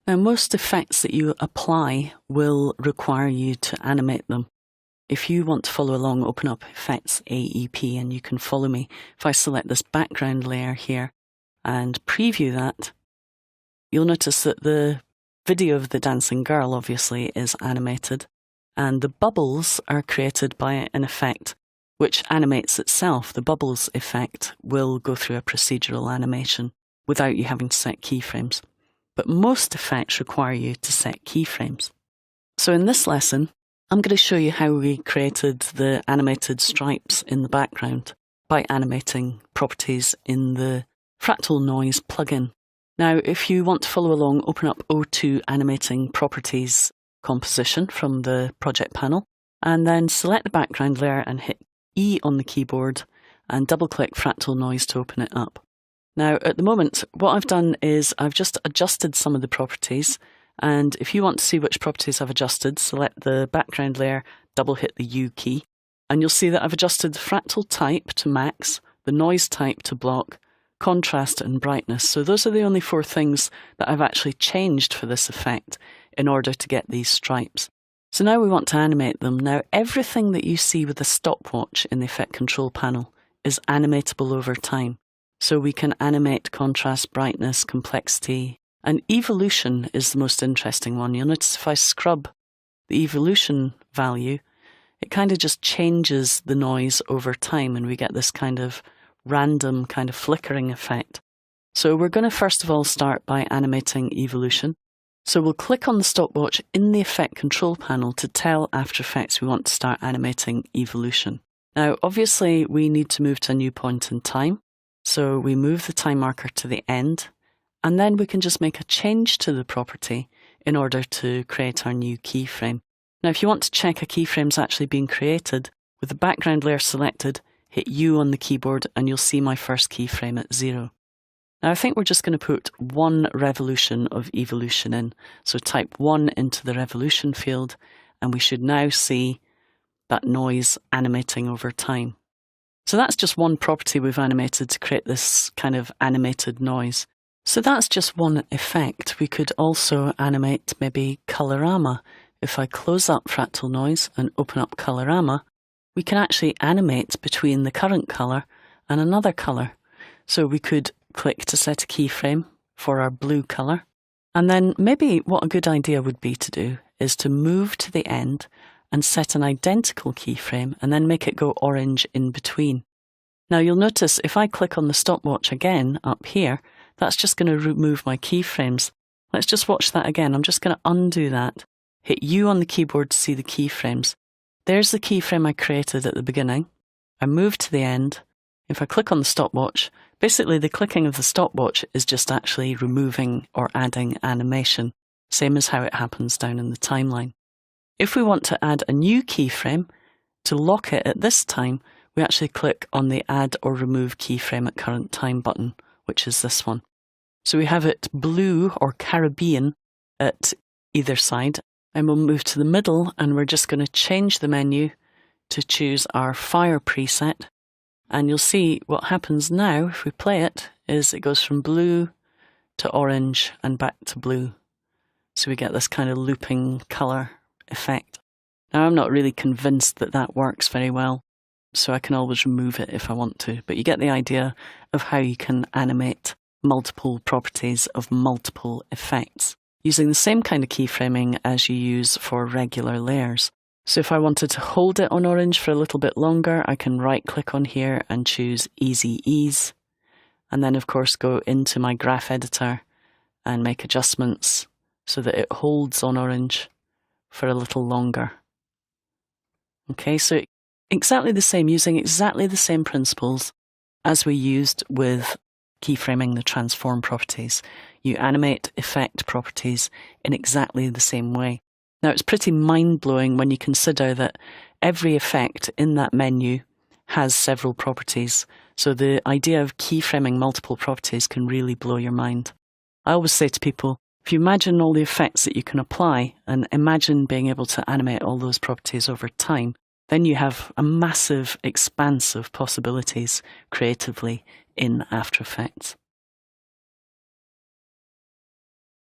Now, most effects that you apply will require you to animate them. If you want to follow along, open up Effects AEP and you can follow me. If I select this background layer here and preview that, you'll notice that the video of the dancing girl obviously is animated, and the bubbles are created by an effect which animates itself. The bubbles effect will go through a procedural animation without you having to set keyframes. But most effects require you to set keyframes. So in this lesson, I'm going to show you how we created the animated stripes in the background by animating properties in the Fractal Noise plugin. Now, if you want to follow along, open up O2 Animating Properties Composition from the project panel, and then select the background layer and hit E on the keyboard and double-click Fractal Noise to open it up. Now, at the moment, what I've done is I've just adjusted some of the properties, and if you want to see which properties I've adjusted, select the background layer, double hit the U key, and you'll see that I've adjusted the fractal type to max, the noise type to block, contrast and brightness. So those are the only 4 things that I've actually changed for this effect in order to get these stripes. So now we want to animate them. Now, everything that you see with the stopwatch in the effect control panel is animatable over time. So we can animate contrast, brightness, complexity, and evolution is the most interesting one. You'll notice if I scrub the evolution value, it kind of just changes the noise over time and we get this kind of random kind of flickering effect. So we're going to first of all start by animating evolution. So we'll click on the stopwatch in the effect control panel to tell After Effects we want to start animating evolution. Now, obviously we need to move to a new point in time. So we move the time marker to the end, and then we can just make a change to the property in order to create our new keyframe. Now, if you want to check a keyframe's actually been created, with the background layer selected, hit U on the keyboard and you'll see my first keyframe at 0. Now, I think we're just going to put 1 revolution of evolution in. So type 1 into the revolution field, and we should now see that noise animating over time. So that's just one property we've animated to create this kind of animated noise. So that's just one effect. We could also animate maybe colorama. If I close up Fractal Noise and open up colorama, we can actually animate between the current colour and another colour. So we could click to set a keyframe for our blue colour. And then maybe what a good idea would be to do is to move to the end and set an identical keyframe and then make it go orange in between. Now you'll notice if I click on the stopwatch again up here, that's just going to remove my keyframes. Let's just watch that again. I'm just going to undo that. Hit U on the keyboard to see the keyframes. There's the keyframe I created at the beginning. I move to the end. If I click on the stopwatch, basically the clicking of the stopwatch is just actually removing or adding animation, same as how it happens down in the timeline. If we want to add a new keyframe, to lock it at this time, we actually click on the Add or Remove Keyframe at Current Time button, which is this one. So we have it blue or Caribbean at either side, and we'll move to the middle and we're just going to change the menu to choose our fire preset. And you'll see what happens now, if we play it, is it goes from blue to orange and back to blue. So we get this kind of looping colour effect. Now, I'm not really convinced that that works very well, so I can always remove it if I want to, but you get the idea of how you can animate multiple properties of multiple effects using the same kind of keyframing as you use for regular layers. So if I wanted to hold it on orange for a little bit longer, I can right click on here and choose Easy Ease, and then of course go into my graph editor and make adjustments so that it holds on orange for a little longer. Okay, so exactly the same, using exactly the same principles as we used with keyframing the transform properties. You animate effect properties in exactly the same way. Now, it's pretty mind-blowing when you consider that every effect in that menu has several properties. So the idea of keyframing multiple properties can really blow your mind. I always say to people, if you imagine all the effects that you can apply and imagine being able to animate all those properties over time, then you have a massive expanse of possibilities creatively in After Effects.